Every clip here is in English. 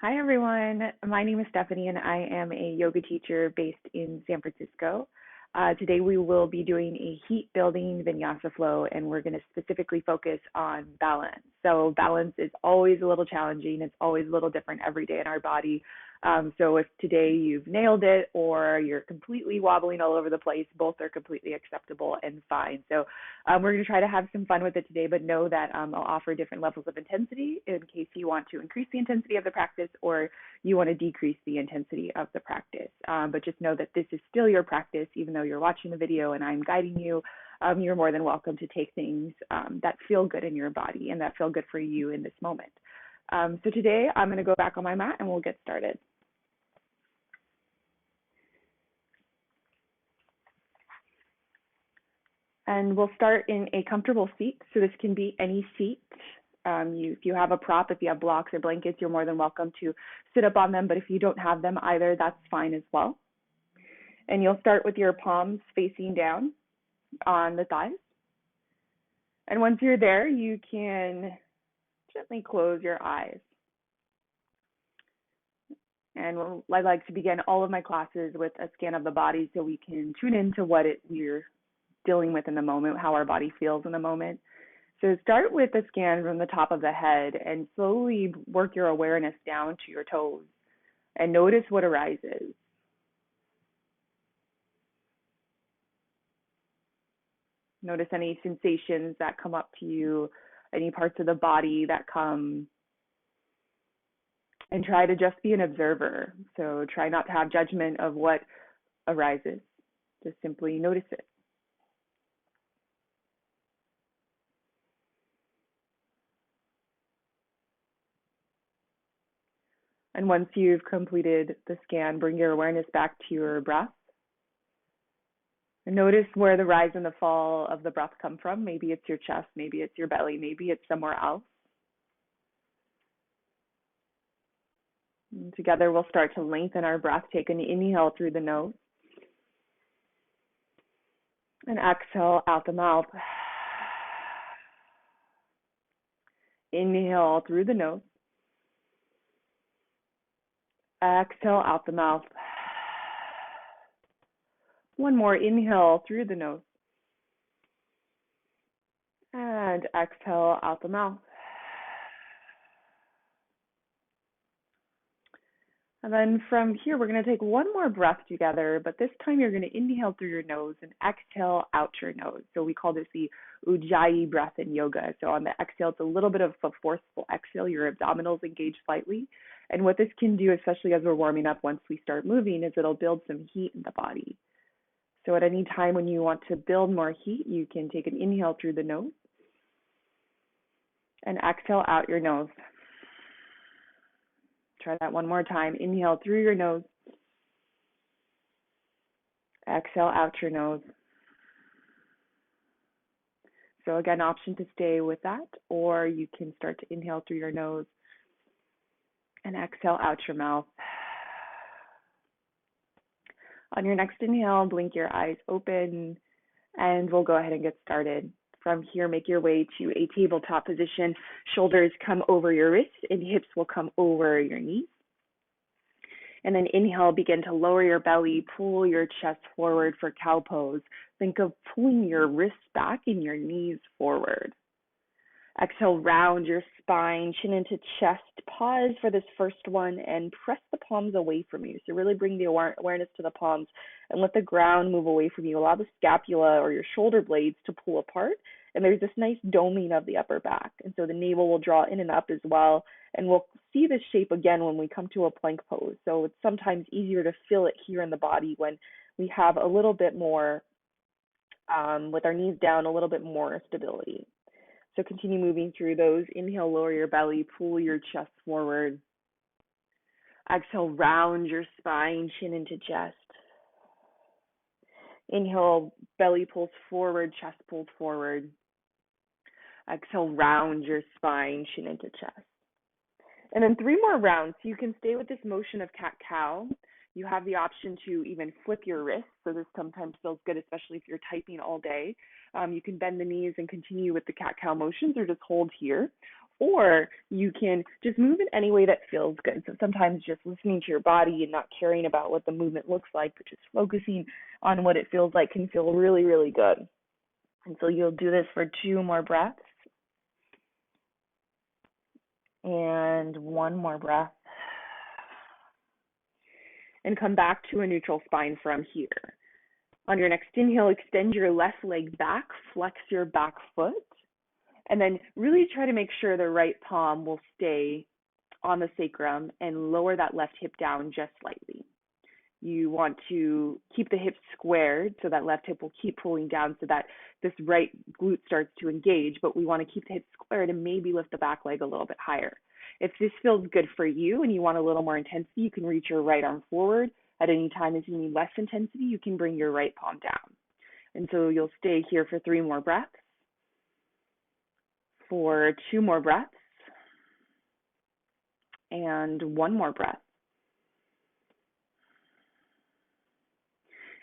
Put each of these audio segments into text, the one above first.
Hi, everyone. My name is Stephanie, and I am a yoga teacher based in San Francisco. Today, we will be doing a heat building vinyasa flow, and we're going to specifically focus on balance. So, balance is always a little challenging, it's always a little different every day in our body. So, if today you've nailed it or you're completely wobbling all over the place, both are completely acceptable and fine. So, we're going to try to have some fun with it today, but know that I'll offer different levels of intensity in case you want to increase the intensity of the practice or you want to decrease the intensity of the practice. But just know that this is still your practice, even though you're watching the video and I'm guiding you. You're more than welcome to take things that feel good in your body and that feel good for you in this moment. So today I'm going to go back on my mat and we'll get started. And we'll start in a comfortable seat. So this can be any seat. If you have a prop, if you have blocks or blankets, you're more than welcome to sit up on them. But if you don't have them either, that's fine as well. And you'll start with your palms facing down on the thighs. And once you're there, you can gently close your eyes. And I like to begin all of my classes with a scan of the body so we can tune into what we're dealing with in the moment, how our body feels in the moment. So start with a scan from the top of the head and slowly work your awareness down to your toes and notice what arises. Notice any sensations that come up to you, any parts of the body that come, and try to just be an observer. So try not to have judgment of what arises. Just simply notice it. And once you've completed the scan, bring your awareness back to your breath. And notice where the rise and the fall of the breath come from. Maybe it's your chest, maybe it's your belly, maybe it's somewhere else. And together we'll start to lengthen our breath. Take an inhale through the nose. And exhale out the mouth. Inhale through the nose. Exhale out the mouth. One more inhale through the nose. And exhale out the mouth. And then from here, we're going to take one more breath together, but this time you're going to inhale through your nose and exhale out your nose. So we call this the Ujjayi breath in yoga. So on the exhale, it's a little bit of a forceful exhale. Your abdominals engage slightly. And what this can do, especially as we're warming up once we start moving, is it'll build some heat in the body. So at any time when you want to build more heat, you can take an inhale through the nose and exhale out your nose. Try that one more time. Inhale through your nose. Exhale out your nose. So again, option to stay with that, or you can start to inhale through your nose and exhale out your mouth. On your next inhale, blink your eyes open, and we'll go ahead and get started. From here, make your way to a tabletop position. Shoulders come over your wrists and hips will come over your knees. And then inhale, begin to lower your belly, pull your chest forward for cow pose. Think of pulling your wrists back and your knees forward. Exhale, round your spine, chin into chest. Pause for this first one and press the palms away from you. So really bring the awareness to the palms and let the ground move away from you. Allow the scapula or your shoulder blades to pull apart. And there's this nice doming of the upper back. And so the navel will draw in and up as well. And we'll see this shape again when we come to a plank pose. So it's sometimes easier to feel it here in the body when we have a little bit more, with our knees down, a little bit more stability. So continue moving through those. Inhale, lower your belly, pull your chest forward. Exhale, round your spine, chin into chest. Inhale, belly pulls forward, chest pulls forward. Exhale, round your spine, chin into chest. And then 3 more rounds. So you can stay with this motion of cat-cow. You have the option to even flip your wrists. So this sometimes feels good, especially if you're typing all day. You can bend the knees and continue with the cat-cow motions or just hold here. Or you can just move in any way that feels good. So sometimes just listening to your body and not caring about what the movement looks like, but just focusing on what it feels like can feel really, really good. And so you'll do this for 2 more breaths. And 1 more breath. And come back to a neutral spine from here. On your next inhale, extend your left leg back, flex your back foot, and then really try to make sure the right palm will stay on the sacrum and lower that left hip down just slightly. You want to keep the hips squared so that left hip will keep pulling down so that this right glute starts to engage, but we want to keep the hips squared and maybe lift the back leg a little bit higher. If this feels good for you and you want a little more intensity, you can reach your right arm forward. At any time, if you need less intensity, you can bring your right palm down. And so you'll stay here for 3 more breaths, for 2 more breaths, and 1 more breath.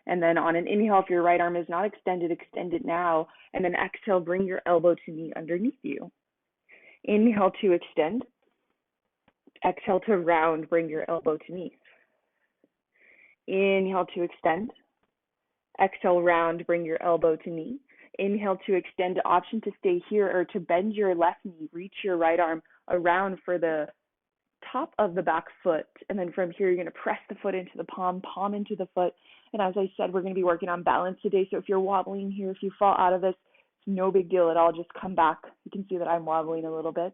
And then on an inhale, if your right arm is not extended, extend it now. And then exhale, bring your elbow to knee underneath you. Inhale to extend. Exhale to round, bring your elbow to knee. Inhale to extend. Exhale, round, bring your elbow to knee. Inhale to extend, option to stay here or to bend your left knee, reach your right arm around for the top of the back foot. And then from here, you're going to press the foot into the palm, palm into the foot. And as I said, we're going to be working on balance today. So if you're wobbling here, if you fall out of this, it's no big deal at all. Just come back. You can see that I'm wobbling a little bit.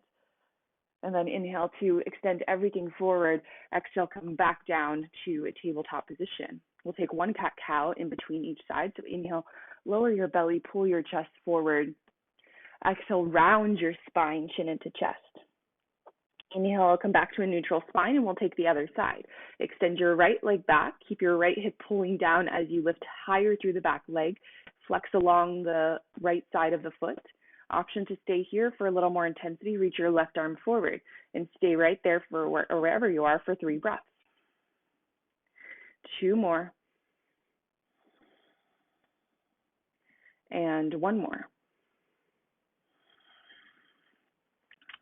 And then inhale to extend everything forward. Exhale, come back down to a tabletop position. We'll take 1 cat-cow in between each side. So inhale, lower your belly, pull your chest forward. Exhale, round your spine, chin into chest. Inhale, come back to a neutral spine, and we'll take the other side. Extend your right leg back. Keep your right hip pulling down as you lift higher through the back leg. Flex along the right side of the foot. Option to stay here for a little more intensity. Reach your left arm forward and stay right there for wherever you are for 3 breaths. 2 more. And 1 more.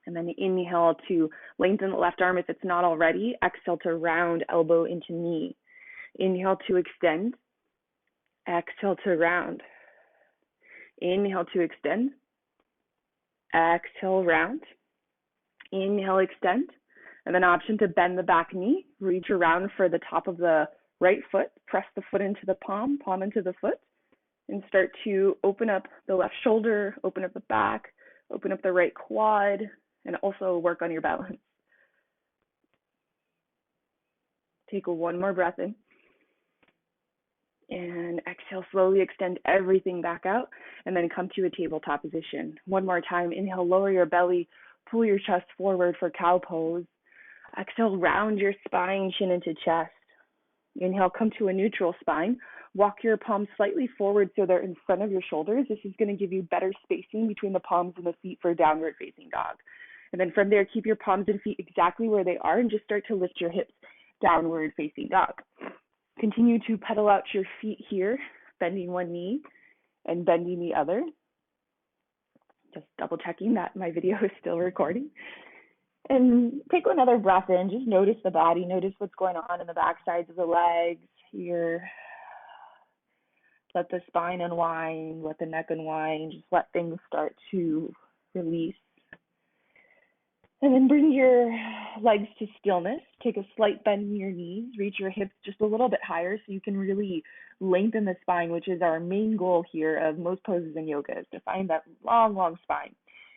And then inhale to lengthen the left arm if it's not already. Exhale to round, elbow into knee. Inhale to extend. Exhale to round. Inhale to extend. Exhale, round. Inhale, extend. And then option to bend the back knee. Reach around for the top of the right foot. Press the foot into the palm, palm into the foot. And start to open up the left shoulder, open up the back, open up the right quad, and also work on your balance. Take 1 more breath in. And exhale, slowly extend everything back out, and then come to a tabletop position. 1 more time. Inhale, lower your belly, pull your chest forward for cow pose. Exhale, round your spine, chin into chest. Inhale, come to a neutral spine. Walk your palms slightly forward so they're in front of your shoulders. This is going to give you better spacing between the palms and the feet for downward facing dog. And then from there, keep your palms and feet exactly where they are and just start to lift your hips downward facing dog. Continue to pedal out your feet here, bending one knee and bending the other. Just double checking that my video is still recording. And take another breath in. Just notice the body. Notice what's going on in the back sides of the legs here. Let the spine unwind. Let the neck unwind. Just let things start to release. And then bring your legs to stillness. Take a slight bend in your knees. Reach your hips just a little bit higher so you can really lengthen the spine, which is our main goal here of most poses in yoga, is to find that long, long spine.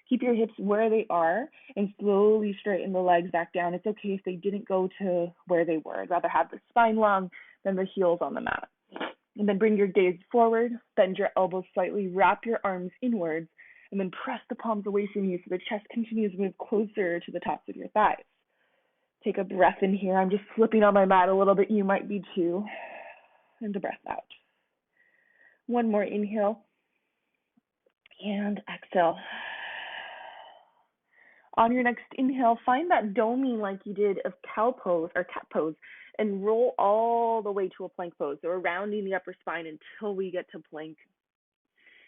Keep your hips where they are and slowly straighten the legs back down. It's okay if they didn't go to where they were. I'd rather have the spine long than the heels on the mat. And then bring your gaze forward, bend your elbows slightly, wrap your arms inwards, and then press the palms away from you so the chest continues to move closer to the tops of your thighs. Take a breath in here. I'm just flipping on my mat a little bit. You might be too. And a breath out. 1 more inhale. And exhale. On your next inhale, find that doming like you did of cow pose or cat pose and roll all the way to a plank pose. So we're rounding the upper spine until we get to plank.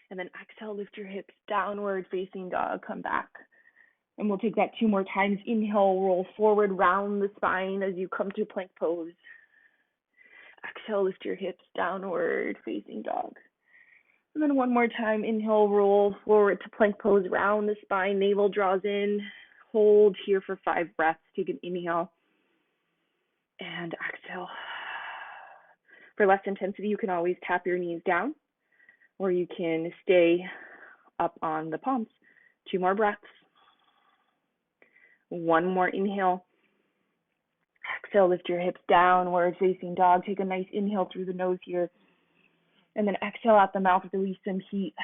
And then exhale, lift your hips downward facing dog, come back. And we'll take that 2 more times. Inhale, roll forward, round the spine as you come to plank pose. Exhale, lift your hips, downward facing dog. And then 1 more time, inhale, roll forward to plank pose, round the spine, navel draws in. Hold here for 5 breaths. Take an inhale and exhale. For less intensity, you can always tap your knees down, or you can stay up on the palms. 2 more breaths. 1 more inhale. Exhale, lift your hips downward facing dog. Take a nice inhale through the nose here. And then exhale out the mouth, release some heat.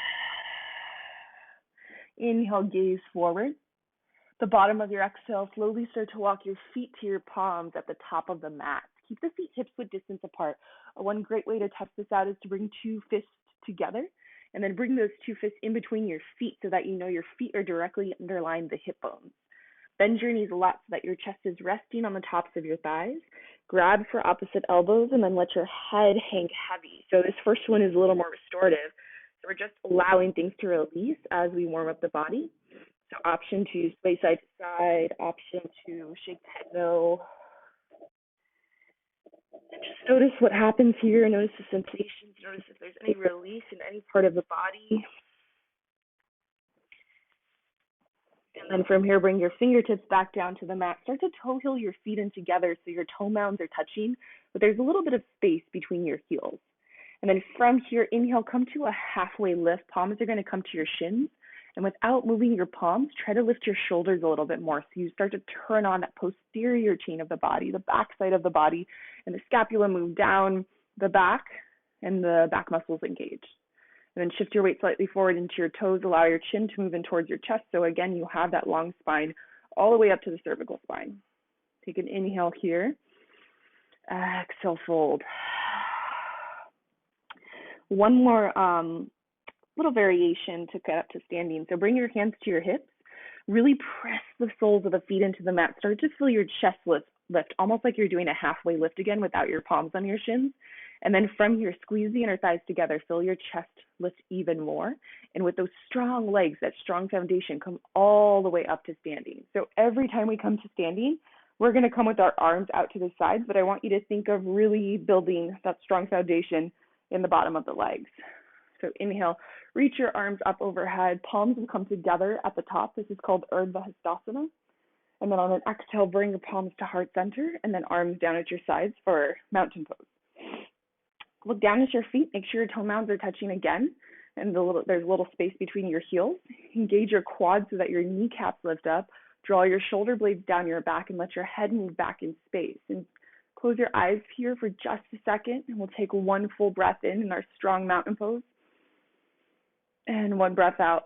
Inhale, gaze forward. The bottom of your exhale, slowly start to walk your feet to your palms at the top of the mat. Keep the feet hips width distance apart. One great way to test this out is to bring 2 fists together and then bring those 2 fists in between your feet so that you know your feet are directly underlying the hip bones. Bend your knees a lot so that your chest is resting on the tops of your thighs. Grab for opposite elbows and then let your head hang heavy. So this first one is a little more restorative. So we're just allowing things to release as we warm up the body. So option to sway side to side, option to shake the head no. And just notice what happens here. Notice the sensations. Notice if there's any release in any part of the body. And then from here, bring your fingertips back down to the mat. Start to toe heel your feet in together so your toe mounds are touching, but there's a little bit of space between your heels. And then from here, inhale, come to a halfway lift. Palms are going to come to your shins. And without moving your palms, try to lift your shoulders a little bit more. So you start to turn on that posterior chain of the body, the back side of the body, and the scapula move down the back, and the back muscles engage. And then shift your weight slightly forward into your toes. Allow your chin to move in towards your chest. So again, you have that long spine all the way up to the cervical spine. Take an inhale here. Exhale, fold. One more little variation to get up to standing. So bring your hands to your hips. Really press the soles of the feet into the mat. Start to feel your chest lift, almost like you're doing a halfway lift again without your palms on your shins. And then from here, squeeze the inner thighs together. Feel your chest lift even more. And with those strong legs, that strong foundation, come all the way up to standing. So every time we come to standing, we're going to come with our arms out to the sides, but I want you to think of really building that strong foundation in the bottom of the legs. So inhale, reach your arms up overhead. Palms will come together at the top. This is called Urdhva Hastasana. And then on an exhale, bring your palms to heart center and then arms down at your sides for mountain pose. Look down at your feet. Make sure your toe mounds are touching again. And there's a little space between your heels. Engage your quads so that your kneecaps lift up. Draw your shoulder blades down your back and let your head move back in space. And close your eyes here for just a second. And we'll take 1 full breath in our strong mountain pose. And 1 breath out.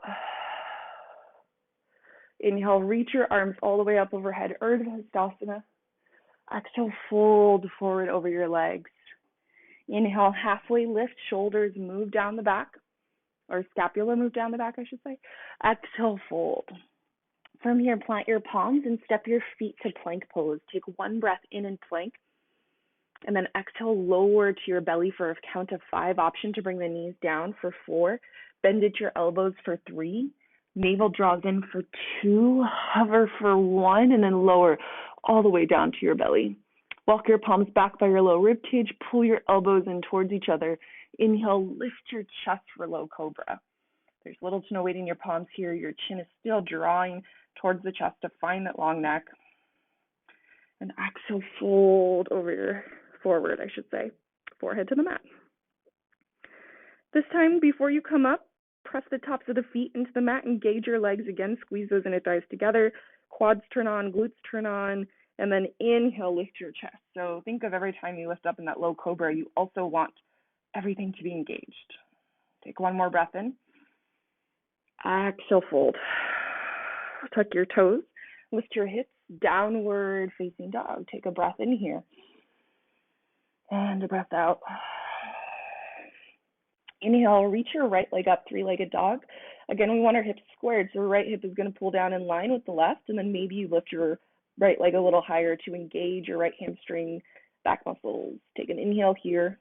Inhale, reach your arms all the way up overhead. Urdhva Hastasana. Exhale, fold forward over your legs. Inhale, halfway lift, shoulders move down the back, or scapula move down the back, I should say. Exhale, fold. From here, plant your palms and step your feet to plank pose. Take 1 breath in plank, and then exhale, lower to your belly for a count of 5. Option to bring the knees down for 4. Bend at your elbows for 3. Navel draws in for 2. Hover for 1, and then lower all the way down to your belly. Walk your palms back by your low rib cage. Pull your elbows in towards each other. Inhale, lift your chest for low cobra. There's little to no weight in your palms here. Your chin is still drawing towards the chest to find that long neck. And exhale, fold forward, forehead to the mat. This time, before you come up, press the tops of the feet into the mat. Engage your legs again. Squeeze those inner thighs together. Quads turn on, glutes turn on. And then inhale, lift your chest. So think of every time you lift up in that low cobra, you also want everything to be engaged. Take 1 more breath in. Exhale, fold. Tuck your toes. Lift your hips, downward facing dog. Take a breath in here. And a breath out. Inhale, reach your right leg up, 3-legged dog. Again, we want our hips squared, so our right hip is going to pull down in line with the left, and then maybe you lift your right leg a little higher to engage your right hamstring back muscles. Take an inhale here,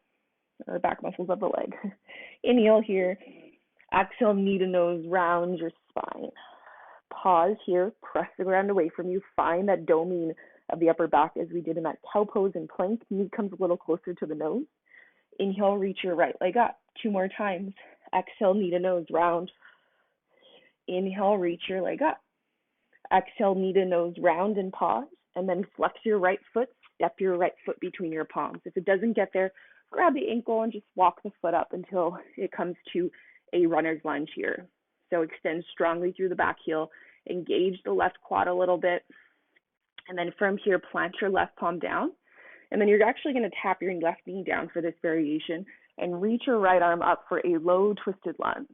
or back muscles of the leg. Inhale here. Exhale, knee to nose, round your spine. Pause here, press the ground away from you, find that domine of the upper back as we did in that cow pose and plank. Knee comes a little closer to the nose. Inhale, reach your right leg up. 2 more times. Exhale, knee to nose, round. Inhale, reach your leg up. Exhale, knee to nose, round and pause. And then flex your right foot, step your right foot between your palms. If it doesn't get there, grab the ankle and just walk the foot up until it comes to a runner's lunge here. So extend strongly through the back heel, engage the left quad a little bit, and then from here, plant your left palm down. And then you're actually going to tap your left knee down for this variation and reach your right arm up for a low twisted lunge.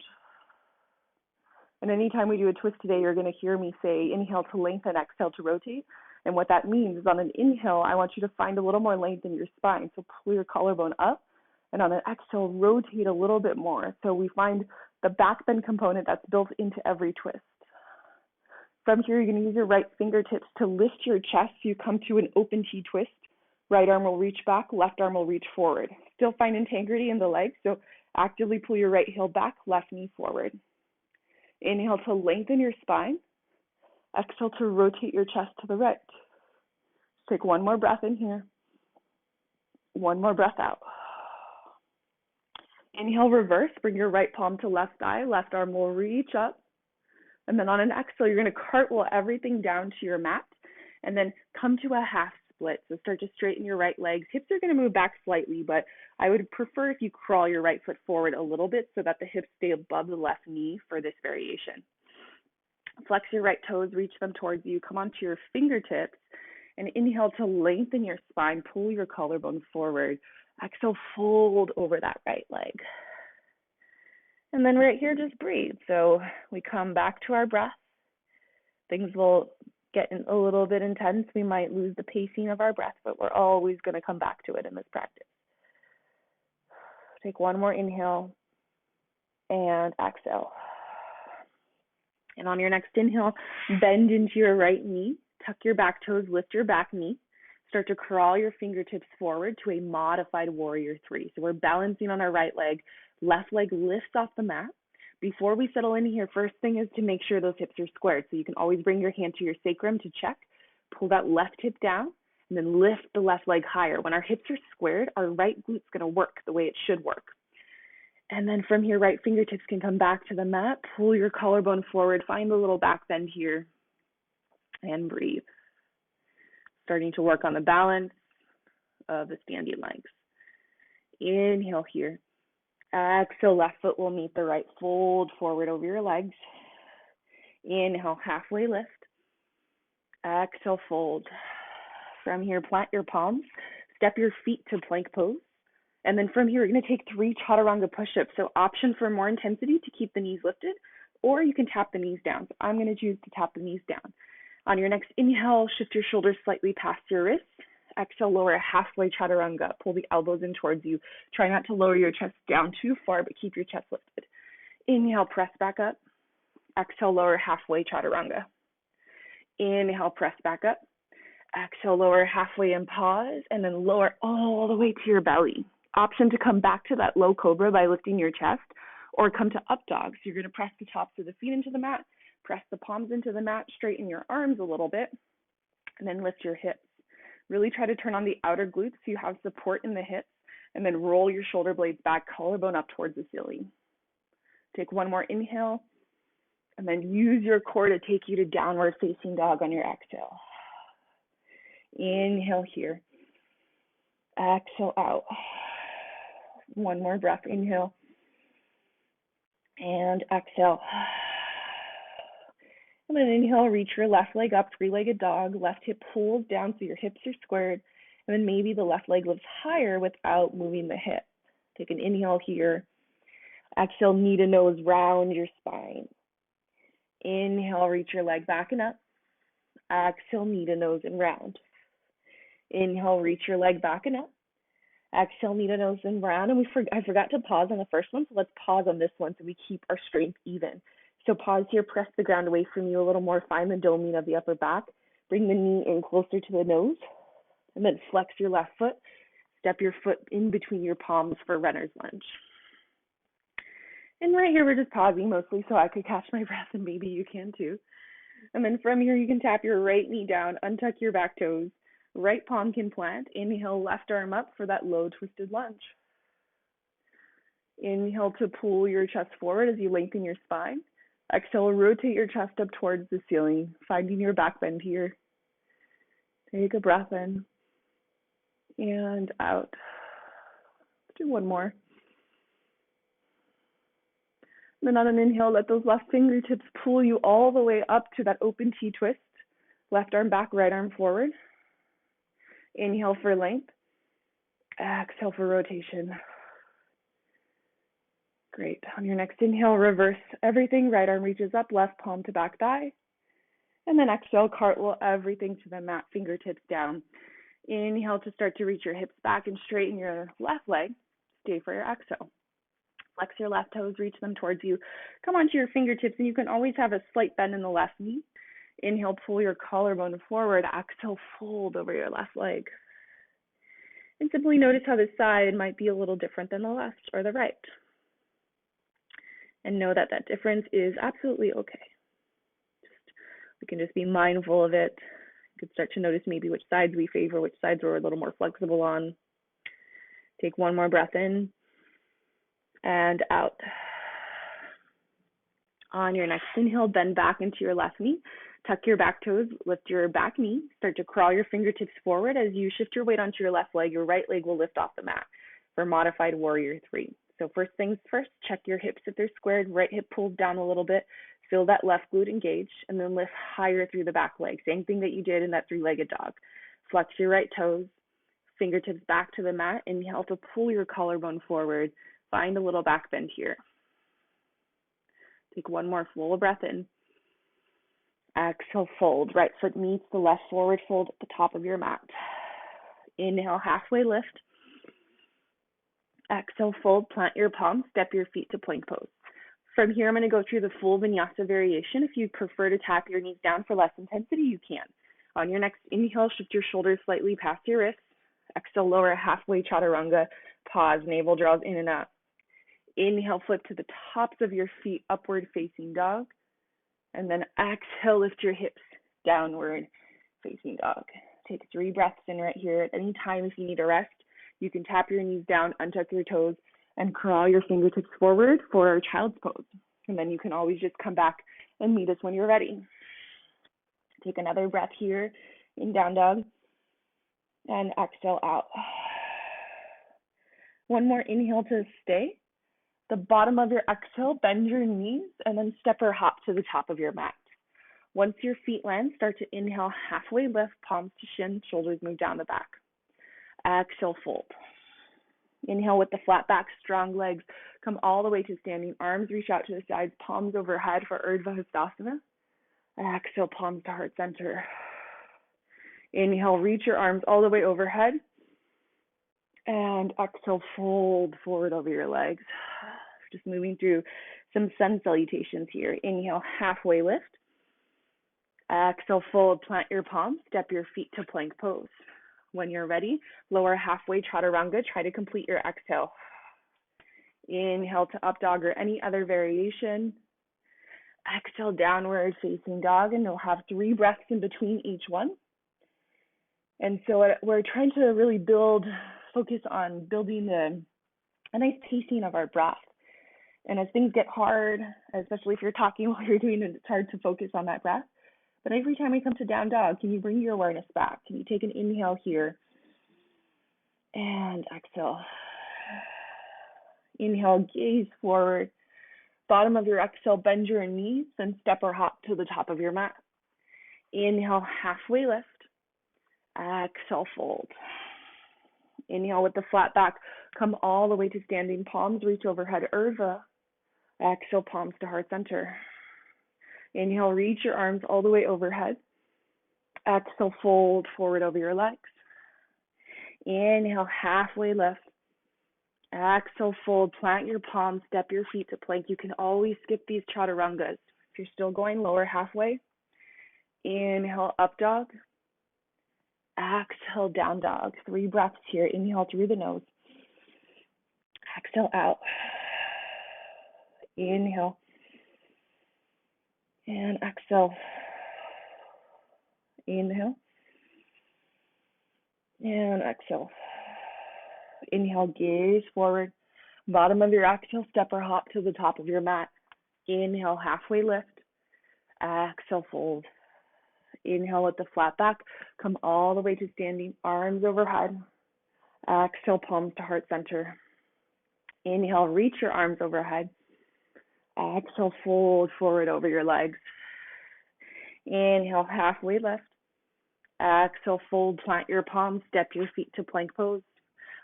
And anytime we do a twist today, you're going to hear me say inhale to lengthen, exhale to rotate. And what that means is on an inhale, I want you to find a little more length in your spine. So pull your collarbone up. And on an exhale, rotate a little bit more. So we find the back bend component that's built into every twist. From here, you're going to use your right fingertips to lift your chest. So you come to an open T twist. Right arm will reach back, left arm will reach forward. Still find integrity in the legs, so actively pull your right heel back, left knee forward. Inhale to lengthen your spine. Exhale to rotate your chest to the right. Take one more breath in here. One more breath out. Inhale, reverse. Bring your right palm to left thigh. Left arm will reach up. And then on an exhale, you're going to cartwheel everything down to your mat and then come to a half split. So start to straighten your right legs. Hips are going to move back slightly, but I would prefer if you crawl your right foot forward a little bit so that the hips stay above the left knee for this variation. Flex your right toes, reach them towards you. Come onto your fingertips and inhale to lengthen your spine. Pull your collarbone forward. Exhale, fold over that right leg. And then right here, just breathe. So we come back to our breath. Things will get a little bit intense. We might lose the pacing of our breath, but we're always going to come back to it in this practice. Take one more inhale and exhale. And on your next inhale, bend into your right knee, tuck your back toes, lift your back knee. Start to crawl your fingertips forward to a modified warrior 3. So we're balancing on our right leg. Left leg lifts off the mat. Before we settle in here, first thing is to make sure those hips are squared. So you can always bring your hand to your sacrum to check. Pull that left hip down and then lift the left leg higher. When our hips are squared, our right glute's going to work the way it should work. And then from here, right fingertips can come back to the mat. Pull your collarbone forward. Find a little back bend here and breathe. Starting to work on the balance of the standing legs. Inhale here. Exhale, left foot will meet the right. Fold forward over your legs. Inhale, halfway lift. Exhale, fold. From here, plant your palms. Step your feet to plank pose. And then from here, you're going to take 3 chaturanga push-ups. So option for more intensity to keep the knees lifted, or you can tap the knees down. So I'm going to choose to tap the knees down. On your next inhale, shift your shoulders slightly past your wrists. Exhale, lower a halfway chaturanga. Pull the elbows in towards you. Try not to lower your chest down too far, but keep your chest lifted. Inhale, press back up. Exhale, lower halfway chaturanga. Inhale, press back up. Exhale, lower halfway and pause, and then lower all the way to your belly. Option to come back to that low cobra by lifting your chest, or come to up dog. So you're going to press the tops of the feet into the mat, press the palms into the mat, straighten your arms a little bit, and then lift your hips. Really try to turn on the outer glutes so you have support in the hips, and then roll your shoulder blades back, collarbone up towards the ceiling. Take one more inhale, and then use your core to take you to downward facing dog on your exhale. Inhale here. Exhale out. One more breath. Inhale. And exhale. And then inhale, reach your left leg up, 3-legged dog. Left hip pulls down so your hips are squared. And then maybe the left leg lifts higher without moving the hip. Take an inhale here. Exhale, knee to nose, round your spine. Inhale, reach your leg back and up. Exhale, knee to nose and round. Inhale, reach your leg back and up. Exhale, knee to nose and round. And I forgot to pause on the first one, so let's pause on this one so we keep our strength even. So pause here, press the ground away from you a little more, find the domine of the upper back. Bring the knee in closer to the nose, and then flex your left foot. Step your foot in between your palms for runner's lunge. And right here, we're just pausing mostly so I could catch my breath, and maybe you can too. And then from here, you can tap your right knee down, untuck your back toes. Right palm can plant. Inhale, left arm up for that low twisted lunge. Inhale to pull your chest forward as you lengthen your spine. Exhale, rotate your chest up towards the ceiling, finding your back bend here. Take a breath in and out. Let's do one more. Then on an inhale, let those left fingertips pull you all the way up to that open T twist. Left arm back, right arm forward. Inhale for length. Exhale for rotation. Great. On your next inhale, reverse everything. Right arm reaches up, left palm to back thigh. And then exhale, cartwheel everything to the mat, fingertips down. Inhale to start to reach your hips back and straighten your left leg. Stay for your exhale. Flex your left toes, reach them towards you. Come onto your fingertips, and you can always have a slight bend in the left knee. Inhale, pull your collarbone forward. Exhale, fold over your left leg. And simply notice how this side might be a little different than the left or the right. And know that that difference is absolutely okay. We can just be mindful of it. You can start to notice maybe which sides we favor, which sides we're a little more flexible on. Take one more breath in and out. On your next inhale, bend back into your left knee. Tuck your back toes, lift your back knee. Start to crawl your fingertips forward. As you shift your weight onto your left leg, your right leg will lift off the mat for modified warrior 3. So first things first, check your hips if they're squared. Right hip pulls down a little bit. Feel that left glute engage, and then lift higher through the back leg. Same thing that you did in that 3-legged dog. Flex your right toes, fingertips back to the mat. Inhale to pull your collarbone forward. Find a little back bend here. Take one more full breath in. Exhale, fold. Right foot meets the left forward fold at the top of your mat. Inhale, halfway lift. Exhale, fold, plant your palms, step your feet to plank pose. From here, I'm going to go through the full vinyasa variation. If you prefer to tap your knees down for less intensity, you can. On your next inhale, shift your shoulders slightly past your wrists. Exhale, lower halfway chaturanga. Pause, navel draws in and out. Inhale, flip to the tops of your feet, upward facing dog. And then exhale, lift your hips, downward facing dog. Take 3 breaths in right here. At any time, if you need a rest, you can tap your knees down, untuck your toes, and crawl your fingertips forward for child's pose. And then you can always just come back and meet us when you're ready. Take another breath here in down dog, and exhale out. One more inhale to stay. The bottom of your exhale, bend your knees, and then step or hop to the top of your mat. Once your feet land, start to inhale, halfway lift, palms to shin, shoulders move down the back. Exhale, fold. Inhale with the flat back, strong legs. Come all the way to standing. Arms reach out to the sides, palms overhead for Urdhva Hastasana. Exhale, palms to heart center. Inhale, reach your arms all the way overhead. And exhale, fold forward over your legs. Just moving through some sun salutations here. Inhale, halfway lift. Exhale, fold, plant your palms, step your feet to plank pose. When you're ready, lower halfway chaturanga. Try to complete your exhale. Inhale to up dog or any other variation. Exhale, downward facing dog, and you'll have 3 breaths in between each one. And so we're trying to really focus on building a nice pacing of our breath. And as things get hard, especially if you're talking while you're doing it, it's hard to focus on that breath. But every time we come to down dog, can you bring your awareness back? Can you take an inhale here and exhale? Inhale, gaze forward. Bottom of your exhale, bend your knees and step or hop to the top of your mat. Inhale, halfway lift. Exhale, fold. Inhale with the flat back, come all the way to standing. Palms reach overhead, Urdhva. Exhale, palms to heart center. Inhale, reach your arms all the way overhead. Exhale, fold forward over your legs. Inhale, halfway lift. Exhale, fold, plant your palms, step your feet to plank. You can always skip these chaturangas. If you're still going, lower halfway. Inhale, up dog. Exhale, down dog. 3 breaths here. Inhale through the nose. Exhale out. Inhale. And exhale. Inhale. And exhale. Inhale, gaze forward. Bottom of your exhale, step or hop to the top of your mat. Inhale, halfway lift. Exhale, fold. Inhale with the flat back. Come all the way to standing, arms overhead. Exhale, palms to heart center. Inhale, reach your arms overhead. Exhale, fold forward over your legs. Inhale, halfway lift. Exhale, fold, plant your palms, step your feet to plank pose.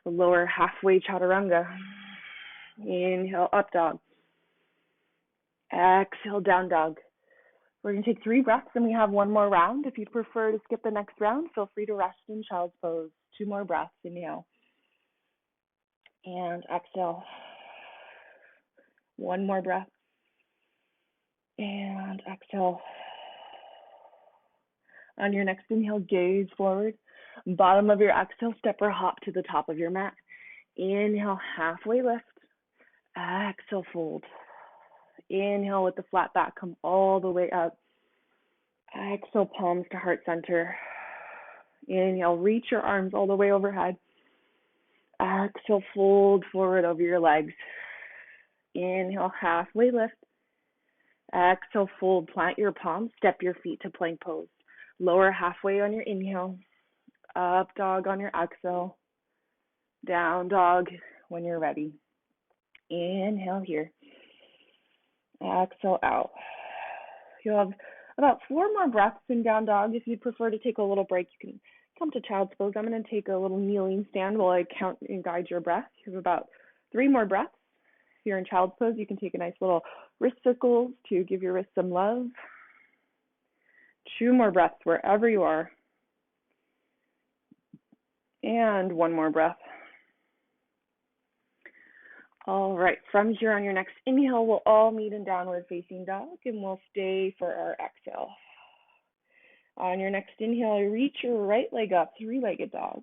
Lower halfway chaturanga. Inhale, up dog. Exhale, down dog. We're going to take 3 breaths and we have 1 more round. If you'd prefer to skip the next round, feel free to rest in child's pose. 2 more breaths. Inhale. And exhale. 1 more breath. And exhale. On your next inhale, gaze forward. Bottom of your exhale, step or hop to the top of your mat. Inhale, halfway lift. Exhale, fold. Inhale with the flat back, come all the way up. Exhale, palms to heart center. Inhale, reach your arms all the way overhead. Exhale, fold forward over your legs. Inhale, halfway lift. Exhale, fold, plant your palms, step your feet to plank pose. Lower halfway on your inhale. Up dog on your exhale. Down dog when you're ready. Inhale here. Exhale out. You'll have about 4 more breaths in down dog. If you'd prefer to take a little break, you can come to child's pose. I'm going to take a little kneeling stand while I count and guide your breath. You have about 3 more breaths. If you're in child's pose, you can take a nice little wrist circles to give your wrist some love. 2 more breaths wherever you are. And 1 more breath. All right, from here on your next inhale, we'll all meet in downward facing dog and we'll stay for our exhale. On your next inhale, reach your right leg up, 3-legged dog.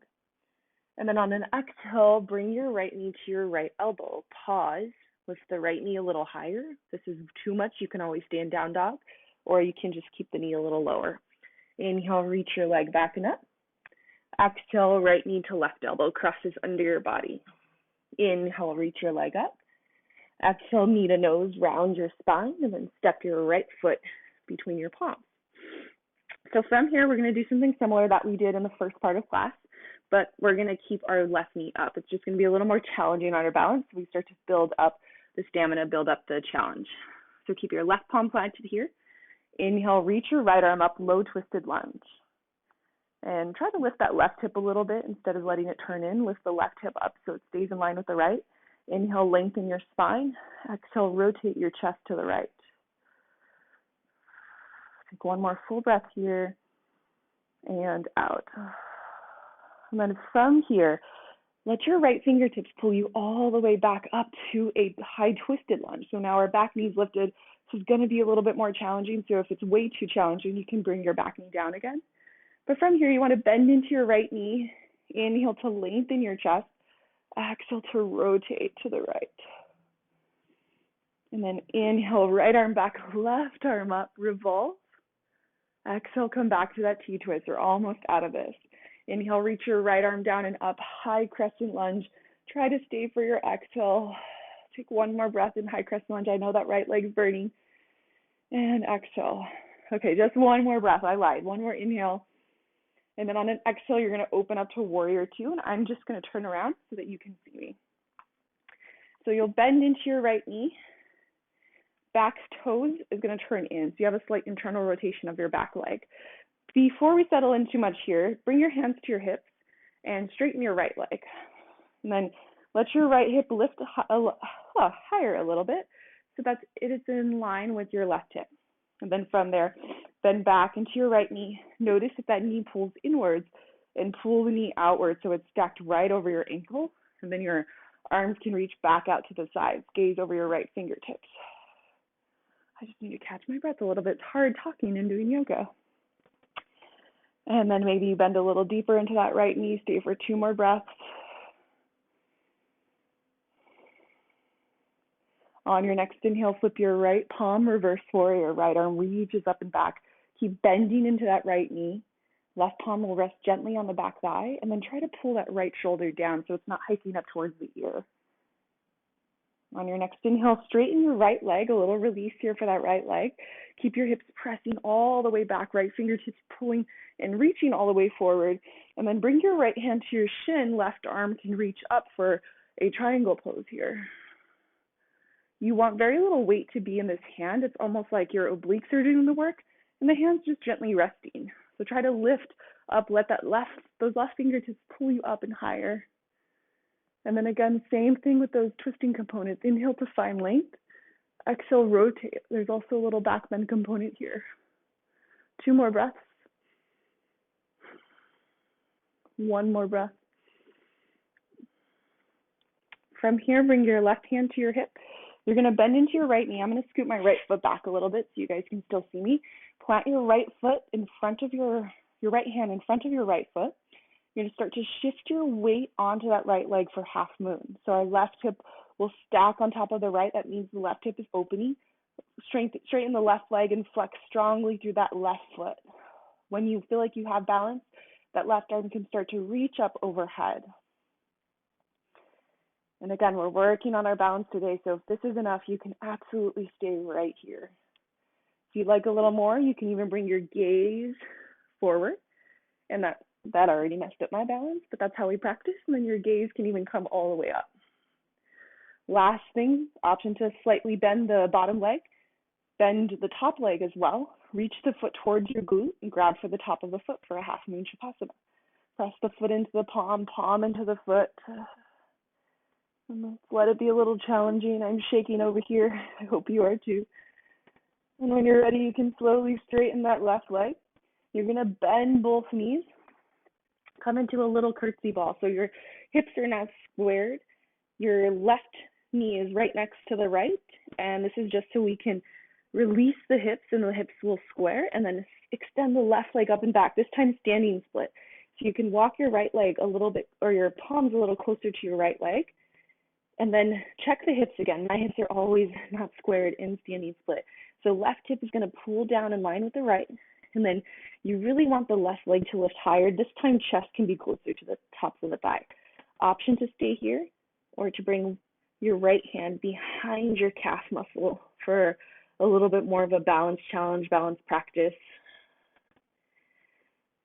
And then on an exhale, bring your right knee to your right elbow. Pause, lift the right knee a little higher. If this is too much, you can always stay in down dog, or you can just keep the knee a little lower. Inhale, reach your leg back and up. Exhale, right knee to left elbow crosses under your body. Inhale, reach your leg up. Exhale, knee to nose, round your spine, and then step your right foot between your palms. So from here, we're going to do something similar that we did in the first part of class, but we're going to keep our left knee up. It's just going to be a little more challenging on our balance. We start to build up the stamina, build up the challenge. So keep your left palm planted here. Inhale, reach your right arm up, low twisted lunge. And try to lift that left hip a little bit instead of letting it turn in. Lift the left hip up so it stays in line with the right. Inhale, lengthen your spine. Exhale, rotate your chest to the right. Take 1 more full breath here and out. And then from here, let your right fingertips pull you all the way back up to a high twisted lunge. So now our back knee's lifted. This is going to be a little bit more challenging. So if it's way too challenging, you can bring your back knee down again. But from here, you want to bend into your right knee. Inhale to lengthen your chest. Exhale to rotate to the right. And then inhale, right arm back, left arm up, revolve. Exhale, come back to that T-twist. We're almost out of this. Inhale, reach your right arm down and up, high crescent lunge. Try to stay for your exhale. Take 1 more breath in high crescent lunge. I know that right leg's burning. And exhale. Okay, just 1 more breath. I lied. 1 more inhale. And then on an exhale, you're going to open up to warrior 2, and I'm just going to turn around so that you can see me. So you'll bend into your right knee. Back toes is going to turn in, so you have a slight internal rotation of your back leg. Before we settle in too much here, bring your hands to your hips and straighten your right leg. And then let your right hip lift higher a little bit so that it is in line with your left hip. And then from there, bend back into your right knee. Notice if that knee pulls inwards and pull the knee outward so it's stacked right over your ankle. And then your arms can reach back out to the sides. Gaze over your right fingertips. I just need to catch my breath a little bit. It's hard talking and doing yoga. And then maybe you bend a little deeper into that right knee. Stay for 2 more breaths. On your next inhale, flip your right palm, reverse warrior. Right arm reaches up and back. Keep bending into that right knee. Left palm will rest gently on the back thigh, and then try to pull that right shoulder down so it's not hiking up towards the ear. On your next inhale, straighten your right leg, a little release here for that right leg. Keep your hips pressing all the way back, right fingertips pulling and reaching all the way forward. And then bring your right hand to your shin, left arm can reach up for a triangle pose here. You want very little weight to be in this hand. It's almost like your obliques are doing the work, and the hand's just gently resting. So try to lift up, let those left fingertips pull you up and higher. And then again, same thing with those twisting components. Inhale to find length. Exhale, rotate. There's also a little back bend component here. 2 more breaths. 1 more breath. From here, bring your left hand to your hip. You're going to bend into your right knee. I'm going to scoot my right foot back a little bit so you guys can still see me. Plant your right foot in front of your right hand in front of your right foot. You're going to start to shift your weight onto that right leg for half moon. So our left hip will stack on top of the right. That means the left hip is opening. Straighten the left leg and flex strongly through that left foot. When you feel like you have balance, that left arm can start to reach up overhead. And again, we're working on our balance today, so if this is enough, you can absolutely stay right here. If you'd like a little more, you can even bring your gaze forward, and that already messed up my balance, but that's how we practice, and then your gaze can even come all the way up. Last thing, option to slightly bend the bottom leg, bend the top leg as well, reach the foot towards your glute, and grab for the top of the foot for a half moon shavasana. Press the foot into the palm, palm into the foot. And let's let it be a little challenging. I'm shaking over here. I hope you are too. And when you're ready, you can slowly straighten that left leg. You're going to bend both knees. Come into a little curtsy ball. So your hips are now squared. Your left knee is right next to the right. And this is just so we can release the hips and the hips will square. And then extend the left leg up and back, this time standing split. So you can walk your right leg a little bit, or your palms a little closer to your right leg. And then check the hips again. My hips are always not squared in standing split. So left hip is going to pull down in line with the right. And then you really want the left leg to lift higher. This time chest can be closer to the tops of the thigh. Option to stay here or to bring your right hand behind your calf muscle for a little bit more of a balance challenge, balance practice.